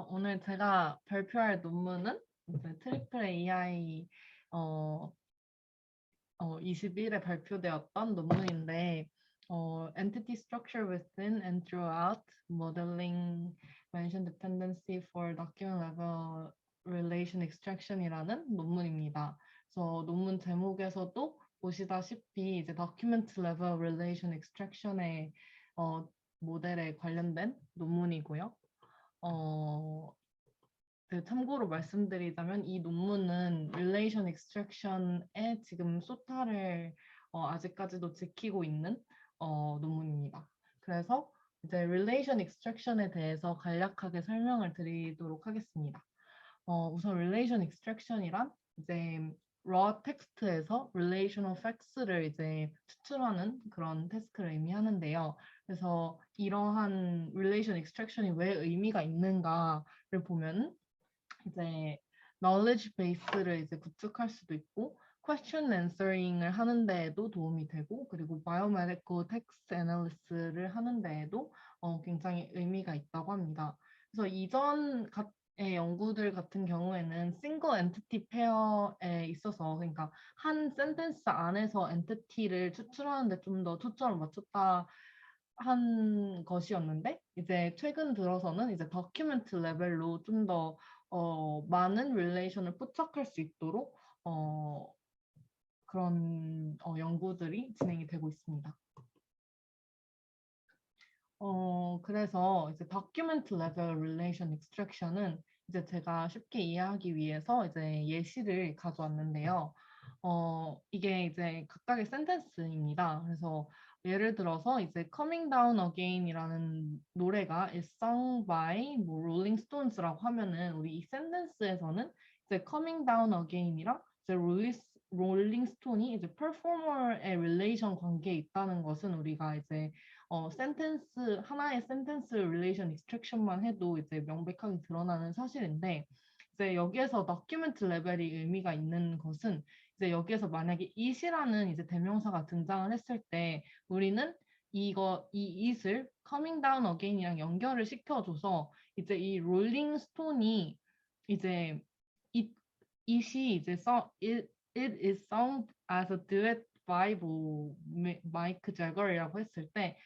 오늘 제가 발표할 논문은 이제 트리플 AI 어, 21에 발표되었던 논문인데 Entity Structure Within and Throughout Modeling Mention Dependency for Document Level Relation Extraction이라는 논문입니다. 그래서 논문 제목에서도 보시다시피 이제 Document Level Relation Extraction의 모델에 관련된 논문이고요. 어, 참고로 말씀드리자면 이 논문은 Relation Extraction의 지금 소타를 아직까지도 지키고 있는 논문입니다. 그래서 이제 Relation Extraction에 대해서 간략하게 설명을 드리도록 하겠습니다. 우선 Relation Extraction이란 이제 raw 텍스트에서 relational facts를 이제 추출하는 그런 태스크를 의미하는데요. 그래서 이러한 relation extraction이 왜 의미가 있는가를 보면 이제 knowledge base를 이제 구축할 수도 있고 question answering을 하는 데에도 도움이 되고 그리고 biomedical text analysis를 하는 데에도 굉장히 의미가 있다고 합니다. 그래서 이전의 연구들 같은 경우에는 single entity pair에 있어서 그러니까 한 센텐스 안에서 엔티티를 추출하는데 좀 더 초점을 맞췄다 한 것이었는데 이제 최근 들어서는 이제 다큐멘트 레벨로 좀 더 많은 릴레이션을 포착할 수 있도록 그런 연구들이 진행이 되고 있습니다. 그래서 이제 다큐멘트 레벨 릴레이션 익스트랙션은 이제 제가 쉽게 이해하기 위해서 이제 예시를 가져왔는데요. 이게 이제 각각의 센텐스입니다. 그래서 예를 들어서 이제 Coming Down Again이라는 노래가 is sung by 뭐 Rolling Stones라고 하면은 우리 이 센텐스에서는 이제 Coming Down Again이랑 이제 롤링 스톤이 이제 퍼포머의 릴레이션 관계에 있다는 것은 우리가 이제 센텐스 하나의 센텐스 릴레이션 익스트랙션만 해도 이제 명백하게 드러나는 사실인데 이제 여기에서 다큐멘트 레벨이 의미가 있는 것은 이제 여기에서 만약에 it이라는 이제 대명사가 등장을 했을 때 우리는 이 it을 coming down again이랑 연결을 시켜줘서 이제 이 롤링 스톤이 이제 it, it이 이제 it is sung as a duet by 뭐 마이크 제거이라고 했을 때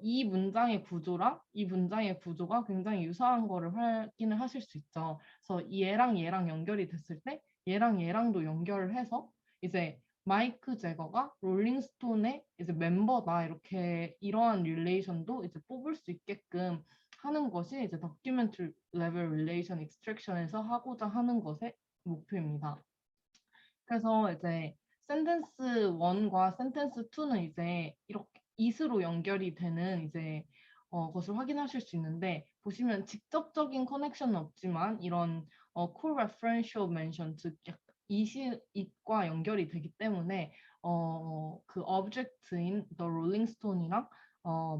이 문장의 구조랑 이 문장의 구조가 굉장히 유사한 거를 확인을 하실 수 있죠. 그래서 얘랑 얘랑 연결이 됐을 때 얘랑 얘랑도 연결을 해서 이제 마이크 제거가 롤링스톤의 이제 멤버다 이렇게 이러한 릴레이션도 이제 뽑을 수 있게끔 하는 것이 이제 다큐멘트 레벨 릴레이션 익스트랙션에서 하고자 하는 것의 목표입니다. 그래서 이제 센텐스 1과 센텐스 2는 이제 이렇게 it으로 연결이 되는 이제 것을 확인하실 수 있는데 보시면 직접적인 커넥션은 없지만 이런 co-referential mention 즉 it과 연결이 되기 때문에 그 object인 the Rolling Stone이랑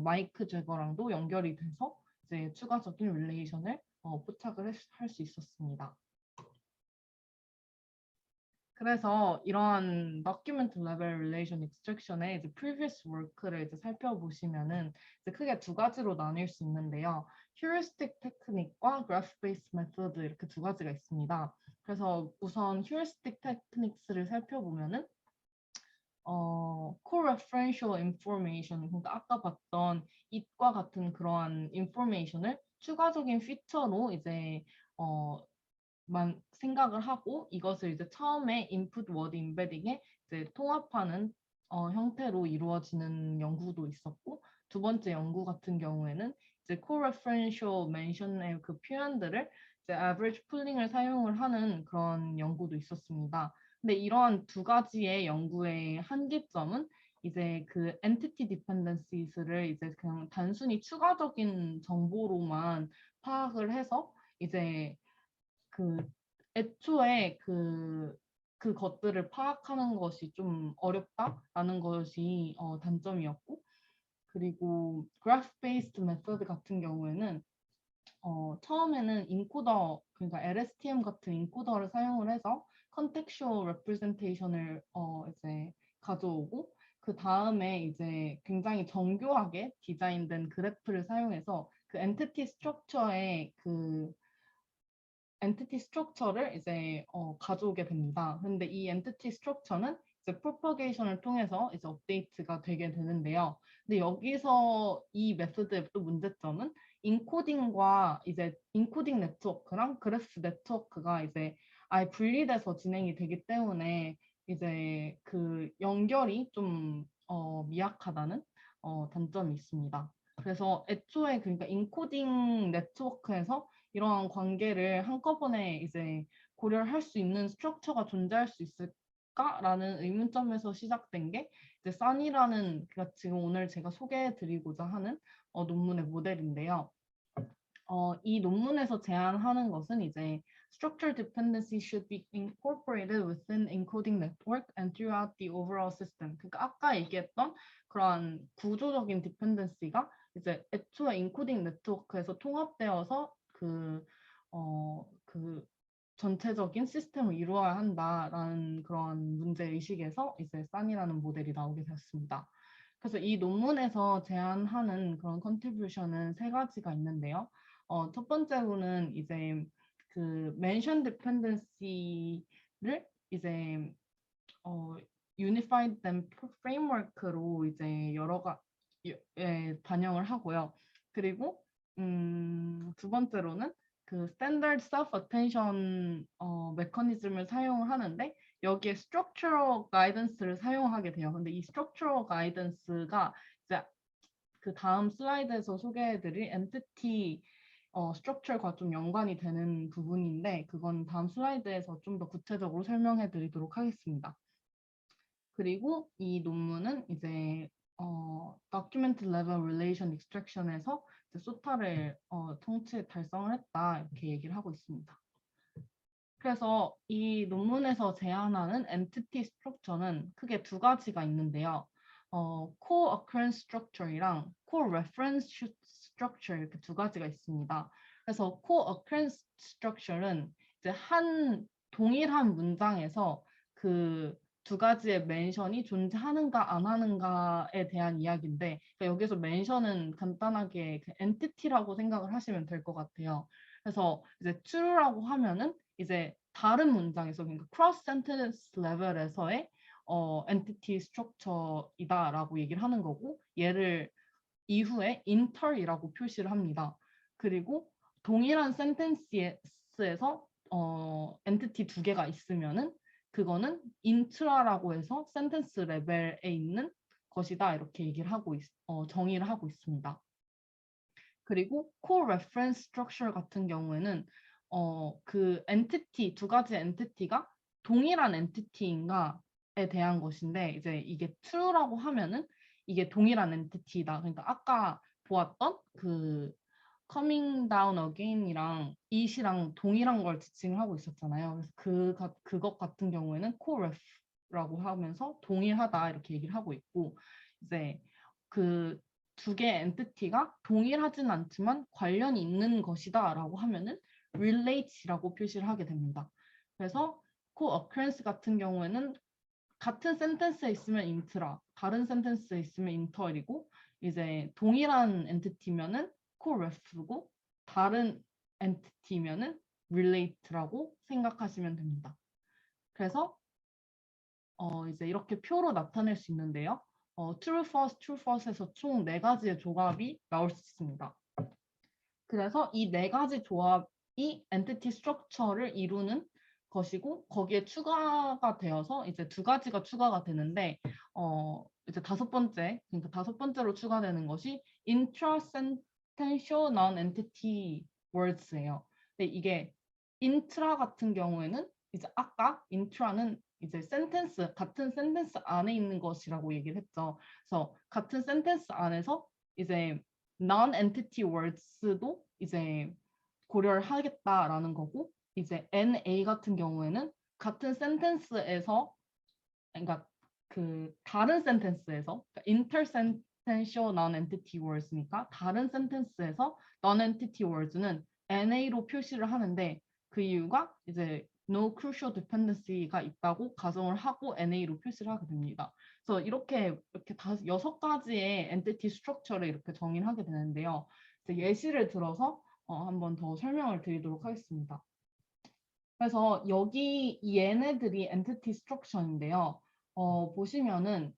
마이크 제거랑도 연결이 돼서 이제 추가적인 릴레이션을 포착을 할 수 있었습니다. 그래서 이러한 document level relation extraction의 이제 previous work를 이제 살펴보시면은 이제 크게 두 가지로 나뉠 수 있는데요. heuristic technique과 graph based method 이렇게 두 가지가 있습니다. 그래서 우선 heuristic techniques를 살펴보면은 co-referential information, 그러니까 아까 봤던 it과 같은 그러한 information을 추가적인 피처로 이제 만 생각을 하고 이것을 이제 처음에 input word embedding에 이제 통합하는 형태로 이루어지는 연구도 있었고 두 번째 연구 같은 경우에는 이제 co-referential mention의 그 표현들을 이제 average pooling을 사용을 하는 그런 연구도 있었습니다. 근데 이러한 두 가지의 연구의 한계점은 이제 그 entity dependencies를 이제 그냥 단순히 추가적인 정보로만 파악을 해서 이제 그 애초에 그 것들을 파악하는 것이 좀 어렵다라는 것이 단점이었고 그리고 graph based method 같은 경우에는 처음에는 인코더 그러니까 LSTM 같은 인코더를 사용을 해서 contextual representation을 이제 가져오고 그 다음에 이제 굉장히 정교하게 디자인된 그래프를 사용해서 그 entity structure의 그 엔티티 스트럭처를 이제 가져오게 됩니다. 근데 이 엔티티 스트럭처는 이제 프로퍼게이션을 통해서 이제 업데이트가 되게 되는데요. 근데 여기서 이 메소드의 또 문제점은 인코딩과 이제 인코딩 네트워크랑 그래프 네트워크가 이제 아예 분리돼서 진행이 되기 때문에 이제 그 연결이 좀 미약하다는 단점이 있습니다. 그래서 애초에 그러니까 인코딩 네트워크에서 이러한 관계를 한꺼번에 이제 고려를 할 수 있는 스트럭처가 존재할 수 있을까라는 의문점에서 시작된 게 이제 산이라는 그러니까 지금 오늘 제가 소개해드리고자 하는 논문의 모델인데요. 이 논문에서 제안하는 것은 이제 structure dependency should be incorporated within encoding network and throughout the overall system. 그러니까 아까 얘기했던 그러한 구조적인 디펜던시가 이제 애초에 인코딩 네트워크에서 통합되어서 그 전체적인 시스템을 이루어야 한다라는 그런 문제 의식에서 이제 산이라는 모델이 나오게 되었습니다. 그래서 이 논문에서 제안하는 그런 컨트리뷰션은 세 가지가 있는데요. 첫 번째로는 이제 그 mention dependency를 이제 unified them framework로 이제 반영을 하고요. 그리고 두 번째로는 그 standard self attention 메커니즘을 사용을 하는데 여기에 structural guidance를 사용하게 돼요. 근데 이 structural guidance가 이제 그 다음 슬라이드에서 소개해드릴 entity 스트럭처과 좀 연관이 되는 부분인데 그건 다음 슬라이드에서 좀 더 구체적으로 설명해 드리도록 하겠습니다. 그리고 이 논문은 이제 document level relation extraction에서 이제 소타를 통치 달성을 했다 이렇게 얘기를 하고 있습니다. 그래서 이 논문에서 제안하는 entity structure는 크게 두 가지가 있는데요. co-occurrence structure이랑 co-reference structure 이렇게 두 가지가 있습니다. 그래서 co-occurrence structure는 이제 한 동일한 문장에서 그 두 가지의 멘션이 존재하는가 안 하는가에 대한 이야기인데 그러니까 여기서 멘션은 간단하게 그 entity라고 생각을 하시면 될 것 같아요. 그래서 이제 true라고 하면은 이제 다른 문장에서 그러니까 cross sentence 레벨에서의 entity structure이다라고 얘기를 하는 거고 얘를 이후에 inter이라고 표시를 합니다. 그리고 동일한 sentence에서 entity 두 개가 있으면은 그거는 intra라고 해서 sentence 레벨에 있는 것이다 이렇게 얘기를 하고 정의를 하고 있습니다. 그리고 co-reference structure 같은 경우에는 그 entity 두 가지 entity가 동일한 entity인가에 대한 것인데 이제 이게 true라고 하면은 이게 동일한 entity다. 그러니까 아까 보았던 그 coming down again이랑 it이랑 동일한 걸 지칭을 하고 있었잖아요. 그래서 그것 같은 경우에는 co-ref라고 하면서 동일하다 이렇게 얘기를 하고 있고 이제 그 두 개의 엔티티가 동일하진 않지만 관련이 있는 것이다 라고 하면은 relate라고 표시를 하게 됩니다. 그래서 co-occurrence 같은 경우에는 같은 센텐스에 있으면 intra, 다른 센텐스에 있으면 inter이고 이제 동일한 엔티티면은 co-ref고 다른 엔티티면은 relate라고 생각하시면 됩니다. 그래서 이제 이렇게 표로 나타낼 수 있는데요. true, false, true, false에서 총 4가지의 조합이 나올 수 있습니다. 그래서 이 4가지 조합이 entity structure를 이루는 것이고 거기에 추가가 되어서 이제 2가지가 추가가 되는데 이제 그러니까 다섯 번째로 추가되는 것이 intrasentential non-entity words예요. 근데 이게 intra 같은 경우에는 이제 아까 intra는 이제 같은 센텐스 안에 있는 것이라고 얘기를 했죠. 그래서 같은 센텐스 안에서 이제 non-entity words도 이제 고려를 하겠다라는 거고 이제 NA 같은 경우에는 같은 센텐스에서 그러니까 그 다른 센텐스에서 그러니까 intersentential non-entity words니까 다른 센텐스에서 non-entity words는 NA로 표시를 하는데 그 이유가 이제 no crucial dependency가 있다고 가정을 하고 NA로 표시를 하게 됩니다. 그래서 이렇게 6가지의 entity structure를 이렇게 정의를 하게 되는데요. 예시를 들어서 한번 더 설명을 드리도록 하겠습니다. 그래서 여기 얘네들이 entity structure인데요. 보시면은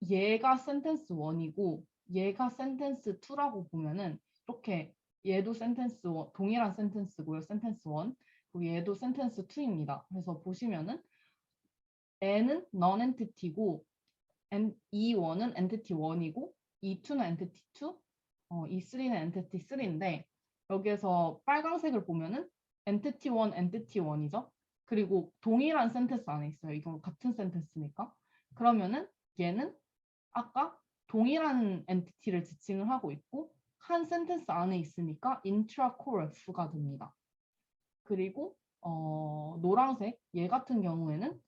얘가 sentence 1이고 얘가 sentence 2라고 보면은 이렇게 얘도 sentence 1, 동일한 sentence고요. sentence 1. 그리고 얘도 sentence 2입니다. 그래서 보시면은 N은 non-entity고 E1은 entity 1이고 E2는 entity 2, E3는 entity 3인데 여기에서 빨간색을 보면은 entity 1, entity 1이죠. 그리고 동일한 센텐스 안에 있어요. 이건 같은 센텐스니까. 그러면은 얘는 아까 동일한 엔티티를 지칭을 하고 있고 한 센텐스 안에 있으니까 intracoref가 됩니다. 그리고 노란색 얘 같은 경우에는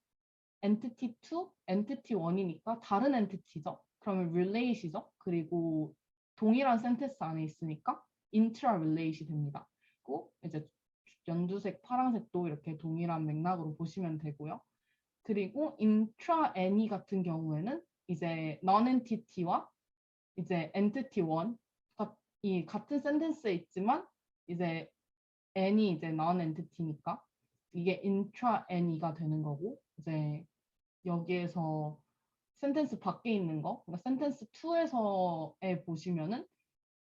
entity 2, entity 1이니까 다른 엔티티죠. 그러면 relate이죠. 그리고 동일한 센텐스 안에 있으니까 intra-relate이 됩니다. 그리고 이제 연두색, 파란색도 이렇게 동일한 맥락으로 보시면 되고요. 그리고 intra-any 같은 경우에는 이제 non-entity와 이제 entity 1가 이 같은 센텐스에 있지만 이제 any 이제 non-entity니까 이게 intra-any가 되는 거고 이제 여기에서 센텐스 밖에 있는 거, 그러니까 센텐스 2에서에 보시면은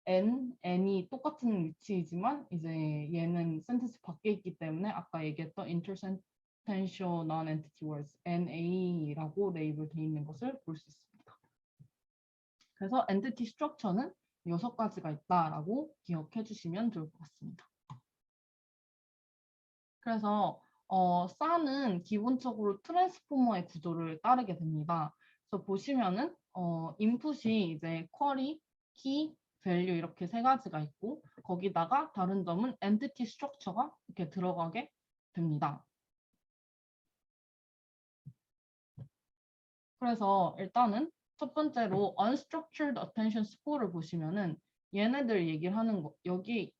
n이 똑같은 위치이지만 이제 얘는 센텐스 밖에 있기 때문에 아까 얘기했던 intersentential non-entity words NA라고 레이블 돼 있는 것을 볼 수 있습니다. 그래서 entity structure는 6가지가 있다라고 기억해 주시면 좋을 것 같습니다. 그래서 SA는 기본적으로 트랜스포머의 구조를 따르게 됩니다. 그래서 보시면은 인풋이 이제 쿼리, 키, 밸류 이렇게 3가지가 있고 거기다가 다른 점은 엔티티 스트럭처가 이렇게 들어가게 됩니다. 그래서 일단은 첫 번째로 unstructured attention score를 보시면은 얘네들 얘기를 하는 거 여기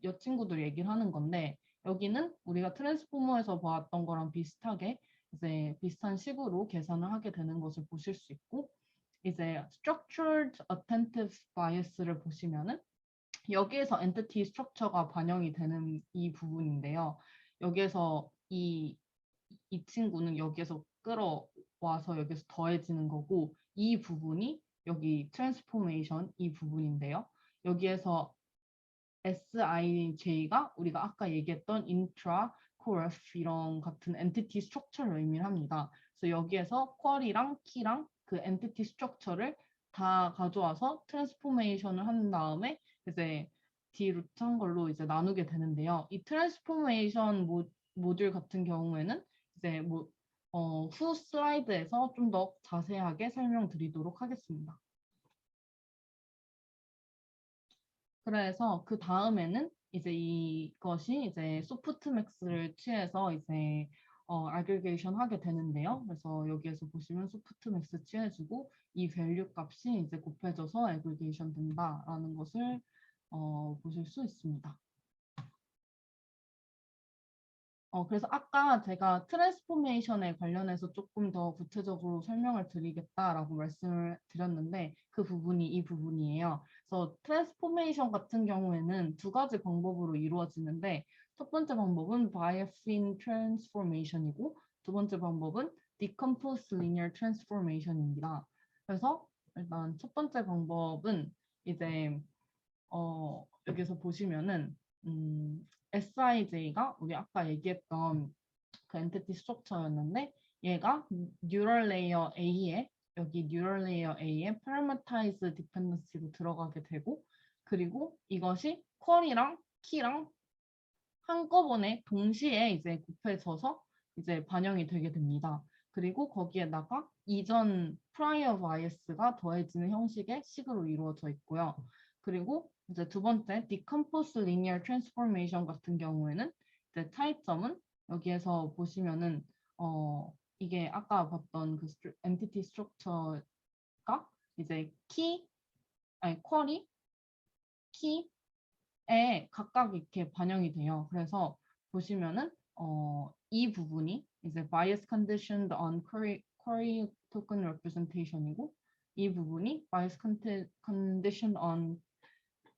여 친구들 얘기를 하는 건데 여기는 우리가 트랜스포머에서 보았던 거랑 비슷하게 이제 비슷한 식으로 계산을 하게 되는 것을 보실 수 있고 이제 structured attentive bias를 보시면은 여기에서 entity structure가 반영이 되는 이 부분인데요. 여기에서 이 친구는 여기에서 끌어와서 여기서 더해지는 거고 이 부분이 여기 트랜스포메이션 이 부분인데요. 여기에서 SIJ가 우리가 아까 얘기했던 인트라, 코레프 이런 같은 엔티티 스트럭처를 의미를 합니다. 그래서 여기에서 쿼리랑 키랑 그 엔티티 스트럭처를 다 가져와서 트랜스포메이션을 한 다음에 이제 디루트한 걸로 이제 나누게 되는데요. 이 트랜스포메이션 모듈 같은 경우에는 이제 후 슬라이드에서 좀 더 자세하게 설명드리도록 하겠습니다. 그래서 그 다음에는 이제 이것이 이제 소프트맥스를 취해서 이제 아그리게이션 하게 되는데요. 그래서 여기에서 보시면 소프트맥스 취해주고 이 밸류 값이 이제 곱해져서 아그리게이션 된다라는 것을 보실 수 있습니다. 그래서 아까 제가 트랜스포메이션에 관련해서 조금 더 구체적으로 설명을 드리겠다라고 말씀을 드렸는데 그 부분이 이 부분이에요. 그래서 트랜스포메이션 같은 경우에는 2가지 방법으로 이루어지는데 첫 번째 방법은 바이애핀 트랜스포메이션이고 두 번째 방법은 디컴포스 리니어 트랜스포메이션입니다. 그래서 일단 첫 번째 방법은 이제 여기서 보시면은 SIJ가 우리 아까 얘기했던 그 엔티티 스트럭처였는데 얘가 뉴럴 레이어 A에 여기 뉴럴 레이어 A에 parameterize dependency로 들어가게 되고 그리고 이것이 쿼리랑 키랑 한꺼번에 동시에 이제 곱해져서 이제 반영이 되게 됩니다. 그리고 거기에다가 이전 prior bias가 더해지는 형식의 식으로 이루어져 있고요. 그리고 이제 두 번째 decompose linear transformation 같은 경우에는 이제 차이점은 여기에서 보시면은 이게 아까 봤던 그 entity structure가 이제 쿼리, 키에 각각 이렇게 반영이 돼요. 그래서 보시면은 이 부분이 이제 bias conditioned on query token representation이고 이 부분이 bias conditioned on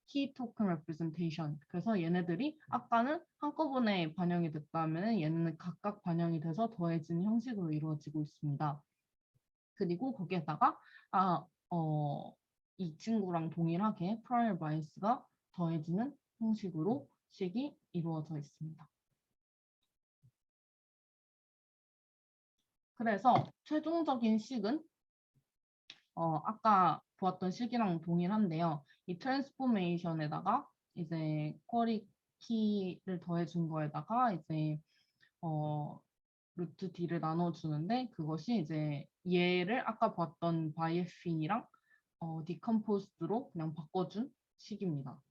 key token representation. 그래서 얘네들이 아까는 한꺼번에 반영이 됐다면 얘는 각각 반영이 돼서 더해진 형식으로 이루어지고 있습니다. 그리고 거기에다가 이 친구랑 동일하게 prior bias가 더해지는 형식으로 식이 이루어져 있습니다. 그래서 최종적인 식은 아까 보았던 식이랑 동일한데요. 이 트랜스포메이션에다가 이제 쿼리 키를 더해준 거에다가 이제 루트 D를 나눠주는데 그것이 이제 얘를 아까 봤던 바이에핀이랑 디컴포스드로 그냥 바꿔준 식입니다.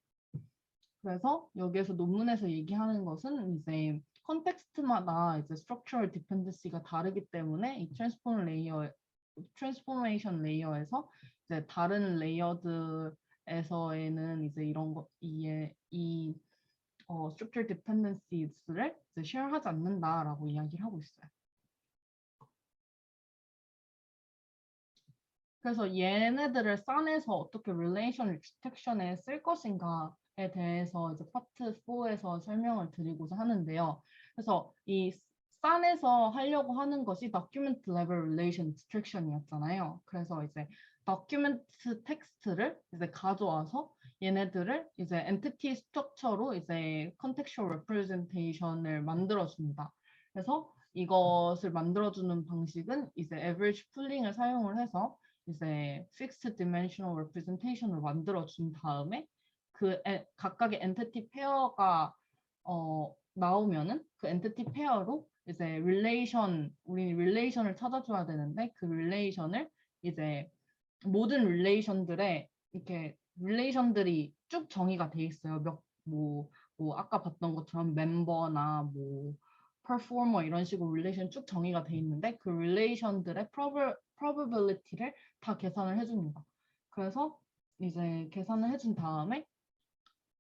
그래서 여기에서 논문에서 얘기하는 것은 이제 컨텍스트마다 이제 structural dependency가 다르기 때문에 이 트랜스포메이션 레이어에서 이제 다른 레이어드에서에는 이제 이런 거 이 structural dependencies를 이제 share하지 않는다라고 이야기를 하고 있어요. 그래서 얘네들을 싼에서 어떻게 relation extraction에 쓸 것인가에 대해서 이제 파트 4에서 설명을 드리고자 하는데요. 그래서 이 싼에서 하려고 하는 것이 document level relation extraction이었잖아요. 그래서 이제 document 텍스트를 이제 가져와서 얘네들을 이제 entity structure로 이제 contextual representation을 만들어줍니다. 그래서 이것을 만들어주는 방식은 이제 average pooling을 사용을 해서 이제 fixed dimensional representation을 만들어 준 다음에 그 각각의 엔티티 페어가 나오면은 그 엔티티 페어로 이제 우리는 릴레이션을 찾아줘야 되는데 그 릴레이션을 이제 모든 릴레이션들의 이렇게 릴레이션들이 쭉 정의가 돼 있어요. 뭐 아까 봤던 것처럼 멤버나 뭐 퍼포머 이런 식으로 릴레이션 쭉 정의가 돼 있는데 그 릴레이션들의 probability를 다 계산을 해줍니다. 그래서 이제 계산을 해준 다음에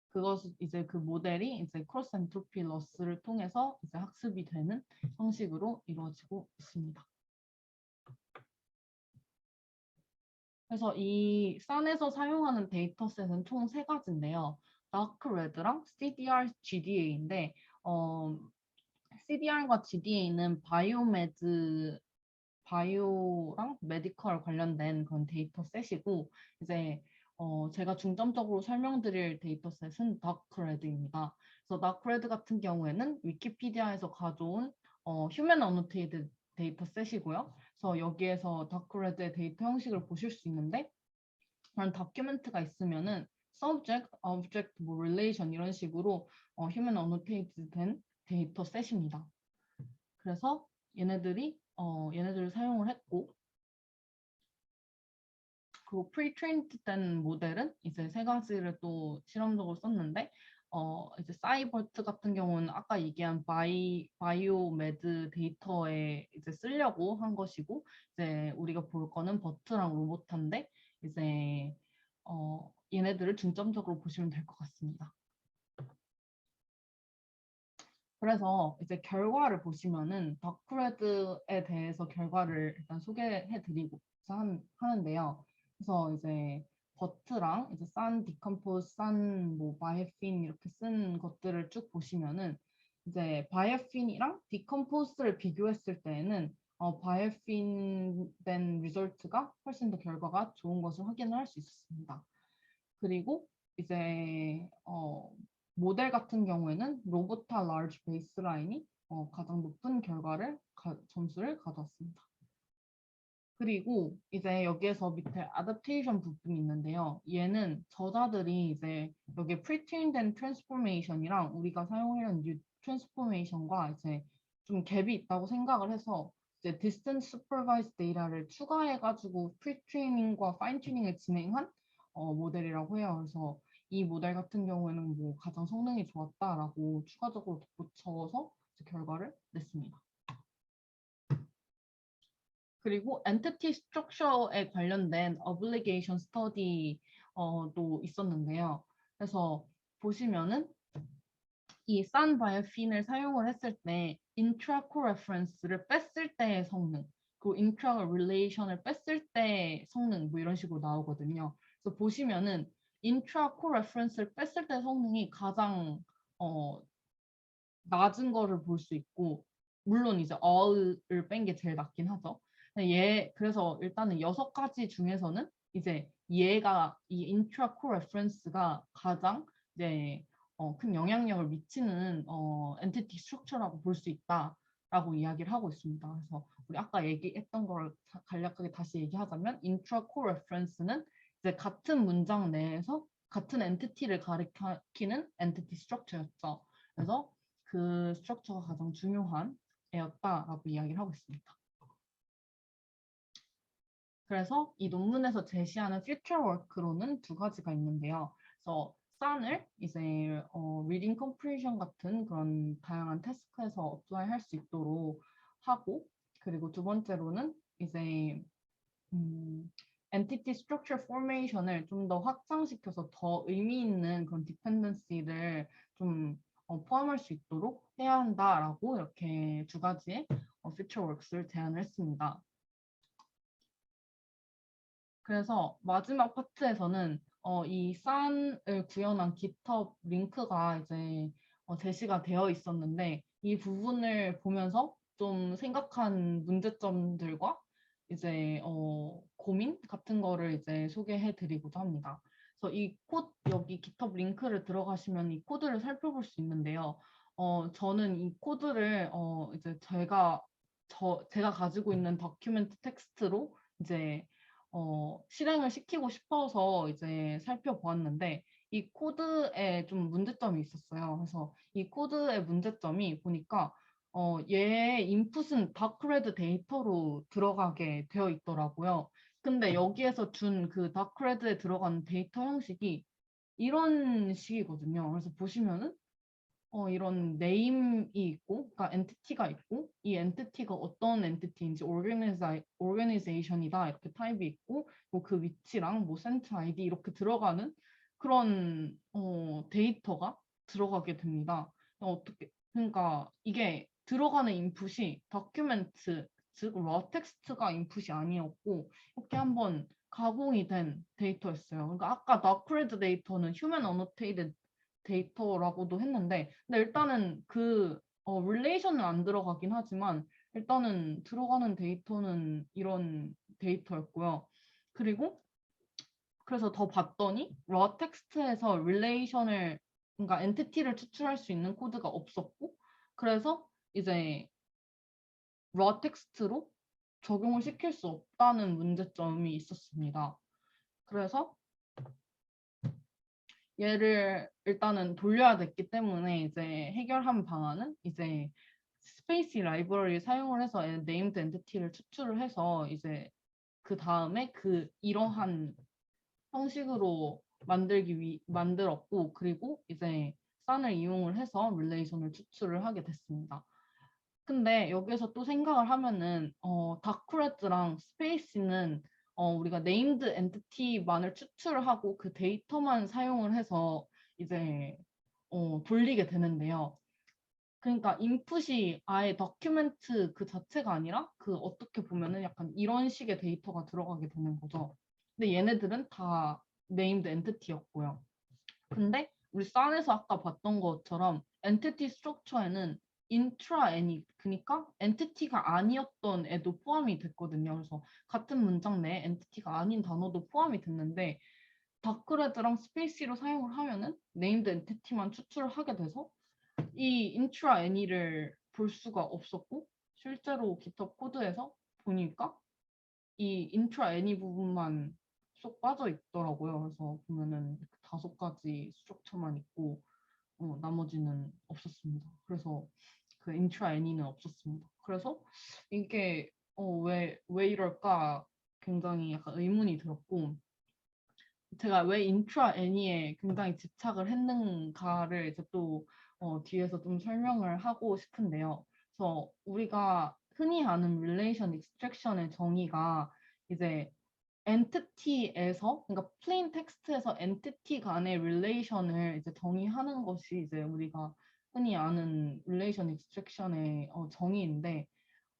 그것 이제 그 모델이 이제 크로스 엔트로피 러스를 통해서 이제 학습이 되는 형식으로 이루어지고 있습니다. 그래서 이 싼에서 사용하는 데이터셋은 총 3가지인데요. 다크레드랑 CDR, GDA인데 CDR과 GDA는 바이오랑 메디컬 관련된 그런 데이터셋이고 이제 제가 중점적으로 설명드릴 데이터셋은 다크레드입니다. 그래서 다크레드 같은 경우에는 위키피디아에서 가져온 휴먼 어노테이드 데이터셋이고요. 그래서 여기에서 다크레드의 데이터 형식을 보실 수 있는데 그런 다큐멘트가 있으면은 subject, object, 뭐 relation 이런 식으로 휴먼 어노테이드 된 데이터셋입니다. 그래서 얘네들을 사용을 했고 그 pre-trained 된 모델은 이제 3가지를 또 실험적으로 썼는데 이제 사이버트 같은 경우는 아까 얘기한 바이오메드 데이터에 이제 쓰려고 한 것이고 이제 우리가 볼 거는 버트랑 로보타인데 이제 얘네들을 중점적으로 보시면 될 것 같습니다. 그래서 이제 결과를 보시면은 다크레드에 대해서 결과를 일단 소개해드리고 하는데요. 그래서 이제 버트랑 이제 산 디컴포즈, 산뭐 바이에핀 이렇게 쓴 것들을 쭉 보시면은 이제 바이에핀이랑 디컴포즈를 비교했을 때에는 바이에핀 된 리절트가 훨씬 더 결과가 좋은 것을 확인을 할 수 있었습니다. 그리고 이제 모델 같은 경우에는 로보타 라지 베이스라인이 가장 높은 점수를 가져왔습니다. 그리고 이제 여기에서 밑에 아답테이션 부분이 있는데요. 얘는 저자들이 이제 여기 프리트레인된 트랜스포메이션이랑 우리가 사용하는 뉴 트랜스포메이션과 이제 좀 갭이 있다고 생각을 해서 이제 디스턴스 슈퍼바이즈 데이터를 추가해가지고 프리트레이닝과 파인튜닝을 진행한 모델이라고 해요. 그래서 이 모델 같은 경우에는 뭐 가장 성능이 좋았다라고 추가적으로 덧붙여서 결과를 냈습니다. 그리고 엔티티 스트럭처에 관련된 obligation study도 있었는데요. 그래서 보시면은 이 산 바이오핀을 사용을 했을 때 intra coreference를 뺐을 때의 성능, 그리고 intra relation을 뺐을 때의 성능 뭐 이런 식으로 나오거든요. 그래서 보시면은 인트라 코레퍼런스를 뺐을 때 성능이 가장 낮은 거를 볼 수 있고, 물론 이제 all을 뺀 게 제일 낮긴 하죠. 그래서 일단은 6가지 중에서는 이제 얘가 이 intra core reference가 가장 이제 큰 영향력을 미치는 entity structure라고 볼 수 있다라고 이야기를 하고 있습니다. 그래서 우리 아까 얘기했던 걸 간략하게 다시 얘기하자면 intra core reference는 이제 같은 문장 내에서 같은 엔티티를 가리키는 entity structure였죠. 그래서 그 스트럭처가 가장 중요한 애였다라고 이야기를 하고 있습니다. 그래서 이 논문에서 제시하는 future work로는 2가지가 있는데요. 그래서 싼을 이제 reading comprehension 같은 그런 다양한 태스크에서 어플라이 할 수 있도록 하고, 그리고 2번째로는 이제 entity structure formation을 좀 더 확장시켜서 더 의미 있는 그런 dependency를 좀 포함할 수 있도록 해야 한다라고 이렇게 2가지의 future works를 제안을 했습니다. 그래서 마지막 파트에서는 이 싼을 구현한 GitHub 링크가 이제 제시가 되어 있었는데, 이 부분을 보면서 좀 생각한 문제점들과 이제 고민 같은 거를 이제 소개해 드리고자 합니다. 그래서 이 여기 GitHub 링크를 들어가시면 이 코드를 살펴볼 수 있는데요. 저는 이 코드를 이제 제가 가지고 있는 다큐멘트 텍스트로 이제 실행을 시키고 싶어서 이제 살펴보았는데, 이 코드에 좀 문제점이 있었어요. 그래서 이 코드의 문제점이 보니까 얘의 인풋은 다크레드 데이터로 들어가게 되어 있더라고요. 근데 여기에서 준 그 다크레드에 들어가는 데이터 형식이 이런 식이거든요. 그래서 보시면은 이런 네임이 있고, 그러니까 엔티티가 있고, 이 엔티티가 어떤 엔티티인지 오르가니제이션이다 이렇게 타입이 있고, 뭐그 위치랑 뭐 센트 아이디 이렇게 들어가는 그런 데이터가 들어가게 됩니다. 그러니까 이게 들어가는 인풋이 다큐멘트, 즉 raw 텍스트가 인풋이 아니었고, 이렇게 한번 가공이 된 데이터였어요. 그러니까 아까 다크레드 데이터는 human annotated 데이터라고도 했는데, 근데 일단은 그 릴레이션은 안 들어가긴 하지만 일단은 들어가는 데이터는 이런 데이터였고요. 그리고 그래서 더 봤더니 raw 텍스트에서 릴레이션을, 그러니까 엔티티를 추출할 수 있는 코드가 없었고, 그래서 이제 raw 텍스트로 적용을 시킬 수 없다는 문제점이 있었습니다. 그래서 얘를 일단은 돌려야 됐기 때문에 이제 해결한 방안은 이제 스페이시 라이브러리 사용을 해서 네임드 엔티티를 추출을 해서 이제 그 다음에 이러한 형식으로 만들었고, 그리고 이제 싼을 이용을 해서 릴레이션을 추출을 하게 됐습니다. 근데 여기서 또 생각을 하면은 다크레드랑 스페이스는 우리가 네임드 엔티티만을 추출을 하고 그 데이터만 사용을 해서 이제 돌리게 되는데요. 그러니까 인풋이 아예 다큐멘트 그 자체가 아니라 그 어떻게 보면은 약간 이런 식의 데이터가 들어가게 되는 거죠. 근데 얘네들은 다 네임드 엔티티였고요. 근데 우리 싼에서 아까 봤던 것처럼 엔티티 스트럭처에는 인트라 애니, 그러니까 엔티티가 아니었던 애도 포함이 됐거든요. 그래서 같은 문장 내에 엔티티가 아닌 단어도 포함이 됐는데, 다크레드랑 스페이시로 사용을 하면은 네임드 엔티티만 추출을 하게 돼서 이 인트라 애니를 볼 수가 없었고, 실제로 GitHub 코드에서 보니까 이 인트라 애니 부분만 쏙 빠져 있더라고요. 그래서 보면은 5가지 스트럭처만 있고 나머지는 없었습니다. 그래서 그 인트라 애니는 없었습니다. 그래서 이게 왜 이럴까 굉장히 약간 의문이 들었고, 제가 왜 인트라 애니에 굉장히 집착을 했는가를 이제 또 뒤에서 좀 설명을 하고 싶은데요. 그래서 우리가 흔히 아는 relation extraction의 정의가 이제 엔티티에서, 그러니까 plain 텍스트에서 엔티티 간의 릴레이션을 이제 정의하는 것이 이제 우리가 흔히 아는 relation extraction의 정의인데,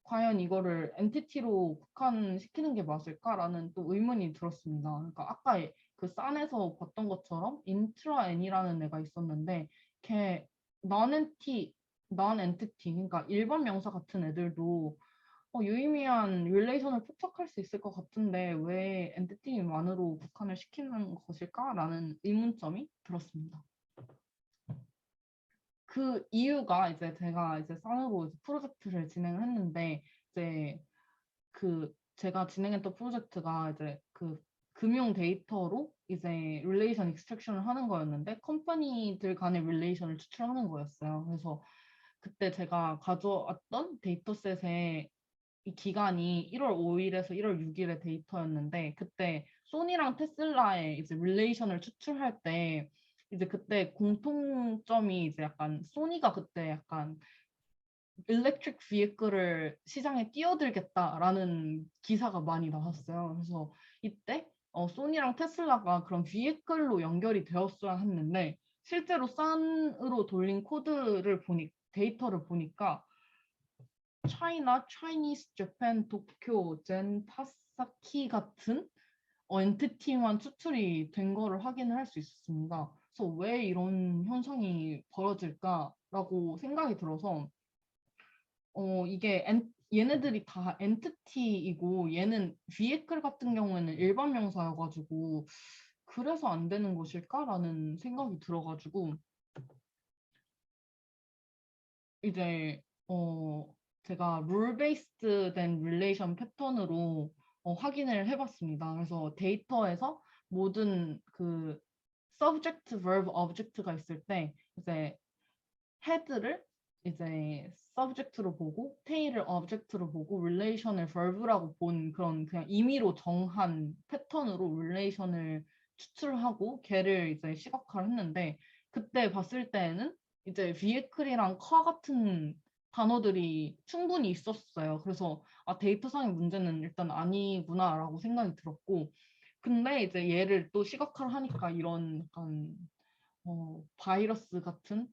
과연 이거를 엔티티로 국한시키는 게 맞을까라는 또 의문이 들었습니다. 그러니까 아까 그 싼에서 봤던 것처럼 인트라 N이라는 애가 있었는데 걔 non-entity 그러니까 일반 명사 같은 애들도 유의미한 릴레이션을 포착할 수 있을 것 같은데 왜 엔티티만으로 국한을 시키는 것일까라는 의문점이 들었습니다. 그 이유가 이제 제가 이제 싼으로 이제 프로젝트를 진행을 했는데 이제 그 제가 진행했던 프로젝트가 이제 그 금융 데이터로 이제 릴레이션 익스트랙션을 하는 거였는데 컴퍼니들 간의 릴레이션을 추출하는 거였어요. 그래서 그때 제가 가져왔던 데이터셋의 이 기간이 1월 5일에서 1월 6일의 데이터였는데 그때 소니랑 테슬라의 이제 릴레이션을 추출할 때 이제 그때 공통점이 이제 약간 소니가 그때 약간 일렉트릭 비이클을 시장에 띄워들겠다라는 기사가 많이 나왔어요. 그래서 이때 소니랑 테슬라가 그런 비이클로 연결이 되었어야 했는데 실제로 산으로 돌린 코드를 데이터를 보니까 차이나, 차이니스, 재팬, 도쿄, 젠, 타사키 같은 엔티티만 추출이 된 거를 확인을 할 수 있었습니다. 그래서 왜 이런 현상이 벌어질까라고 생각이 들어서 이게 얘네들이 다 엔티티이고 얘는 vehicle 같은 경우에는 일반 명사여가지고 그래서 안 되는 것일까라는 생각이 들어가지고 이제 제가 룰 베이스드 된 릴레이션 패턴으로 확인을 해봤습니다. 그래서 데이터에서 모든 그 subject, verb, object가 있을 때 이제 head를 이제 subject로 보고 tail을 object로 보고 relation을 verb라고 본 그런 그냥 임의로 정한 패턴으로 relation을 추출하고 걔를 이제 시각화를 했는데 그때 봤을 때에는 이제 vehicle이랑 car 같은 단어들이 충분히 있었어요. 그래서 데이터상의 문제는 일단 아니구나라고 생각이 들었고 근데 이제 얘를 또 시각화를 하니까 이런 약간 바이러스 같은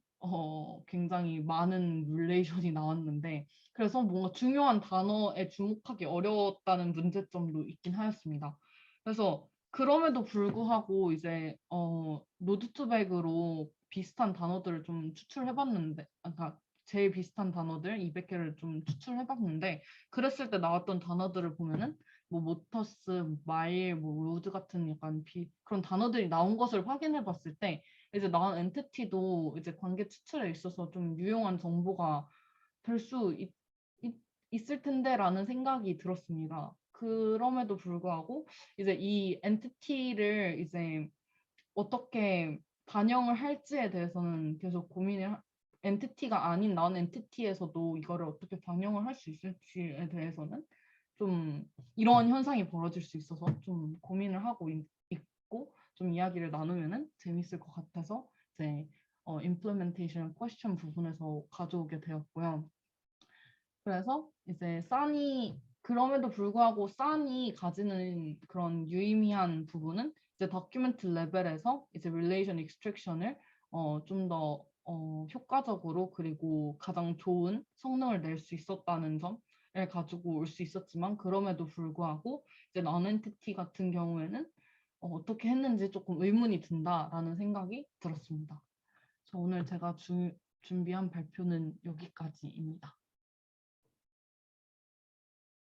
굉장히 많은 뮬레이션이 나왔는데 그래서 뭔가 중요한 단어에 주목하기 어려웠다는 문제점도 있긴 하였습니다. 그래서 그럼에도 불구하고 이제 노드2백으로 비슷한 단어들을 좀 추출해봤는데 그러니까 제일 비슷한 단어들 200개를 좀 추출해봤는데 그랬을 때 나왔던 단어들을 보면은 뭐 모터스, 마일, 뭐 로드 같은 약간 그런 단어들이 나온 것을 확인해봤을 때 이제 나온 엔티티도 이제 관계 추출에 있어서 좀 유용한 정보가 될 수 있을 텐데라는 생각이 들었습니다. 그럼에도 불구하고 이제 이 엔티티를 이제 어떻게 반영을 할지에 대해서는 계속 엔티티가 아닌 나온 엔티티에서도 이거를 어떻게 반영을 할 수 있을지에 대해서는 좀 이런 현상이 벌어질 수 있어서 좀 고민을 하고 있고 좀 이야기를 나누면은 재밌을 것 같아서 이제 implementation question 부분에서 가져오게 되었고요. 그래서 이제 그럼에도 불구하고 싼이 가지는 그런 유의미한 부분은 이제 다큐멘트 레벨에서 이제 relation extraction을 좀 더 효과적으로 그리고 가장 좋은 성능을 낼 수 있었다는 점을 가지고 올 수 있었지만 그럼에도 불구하고 이제 non-entity 같은 경우에는 어떻게 했는지 조금 의문이 든다라는 생각이 들었습니다. 오늘 제가 준비한 발표는 여기까지입니다.